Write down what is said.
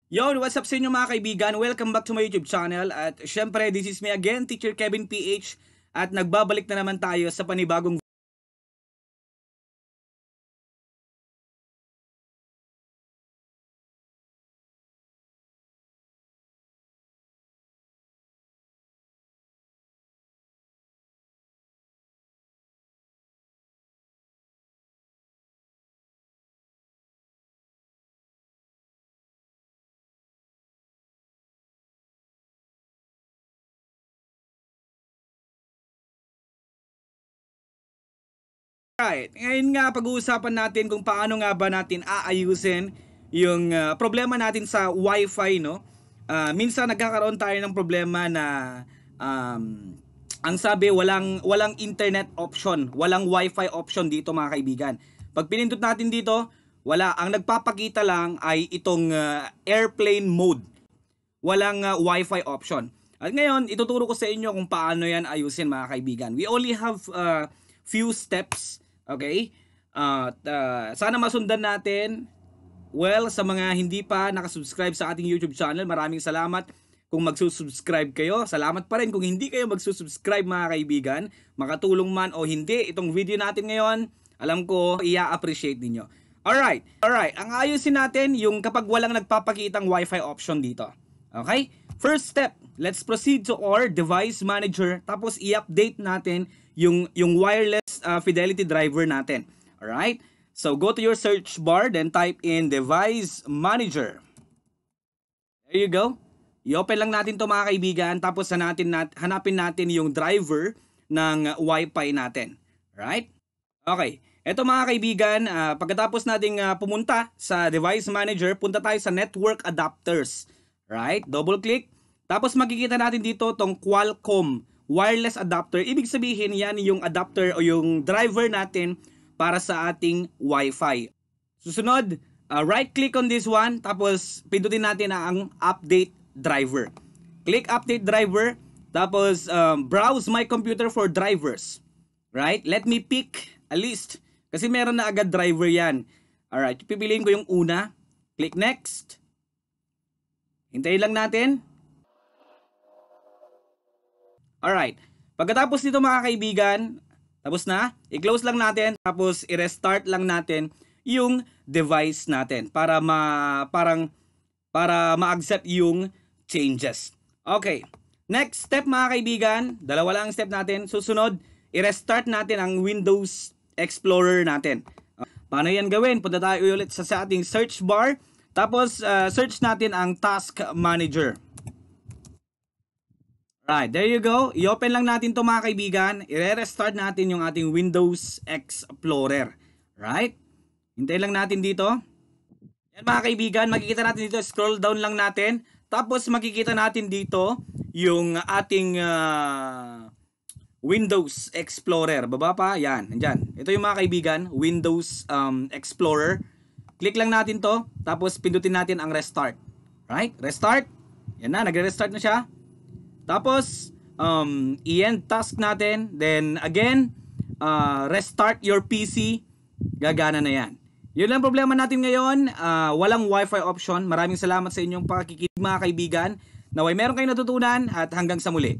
Yo, what's up sa inyo mga kaibigan? Welcome back to my YouTube channel. At syempre, this is me again, Teacher Kevin PH. At nagbabalik na naman tayo sa panibagong Right. Ngayon nga pag-uusapan natin kung paano nga ba natin aayusin yung problema natin sa Wi-Fi, no? Minsan nagkakaroon tayo ng problema na ang sabi walang internet option, walang Wi-Fi option dito mga kaibigan. Pag pinindot natin dito, wala, ang nagpapakita lang ay itong airplane mode. Walang Wi-Fi option. At ngayon, ituturo ko sa inyo kung paano yan ayusin mga kaibigan. We only have few steps. Okay? Sana masundan natin. Well, sa mga hindi pa nakasubscribe sa ating YouTube channel, maraming salamat kung magsusubscribe kayo. Salamat pa rin kung hindi kayo magsusubscribe mga kaibigan. Makatulong man o hindi itong video natin ngayon, alam ko i-appreciate ninyo. Alright. Ang ayusin natin yung kapag walang nagpapakitang Wi-Fi option dito. Okay? First step, let's proceed to our device manager. Tapos i-update natin yung wireless fidelity driver natin. Alright? So go to your search bar, then type in device manager. There you go. I-open lang natin to mga kaibigan. Tapos hanapin natin yung driver ng Wi-Fi natin. Alright? Okay. Ito mga kaibigan, pagkatapos nating pumunta sa device manager, punta tayo sa network adapters. Right? Double click. Tapos makikita natin dito tong Qualcomm wireless adapter. Ibig sabihin yan yung adapter o yung driver natin para sa ating Wi-Fi. Susunod, right click on this one. Tapos pindutin natin ang update driver. Click update driver. Tapos browse my computer for drivers. Right? Let me pick a list. Kasi meron na agad driver yan. Alright, pipiliin ko yung una. Click next. Hintayin lang natin. Alright. Pagkatapos nito mga kaibigan, tapos na, i-close lang natin, tapos i-restart lang natin yung device natin para ma-accept yung changes. Okay. Next step mga kaibigan, dalawa lang ang step natin. Susunod, i-restart natin ang Windows Explorer natin. Paano yan gawin? Punta tayo ulit sa ating search bar. Tapos, search natin ang Task Manager. Right, there you go. I-open lang natin to mga kaibigan. I-restart natin yung ating Windows Explorer. Right? Hintayin lang natin dito. Yan mga kaibigan, makikita natin dito. Scroll down lang natin. Tapos makikita natin dito yung ating Windows Explorer. Baba pa, yan. Nandyan. Ito yung mga kaibigan, Windows Explorer. Click lang natin to. Tapos pindutin natin ang restart. Right? Restart. Yan na, nagre-restart na siya. Tapos, i-end task natin. Then, again, restart your PC. Gagana na yan. Yun lang problema natin ngayon. Walang Wi-Fi option. Maraming salamat sa inyong pakikinig mga kaibigan. Naway meron kayong natutunan at hanggang sa muli.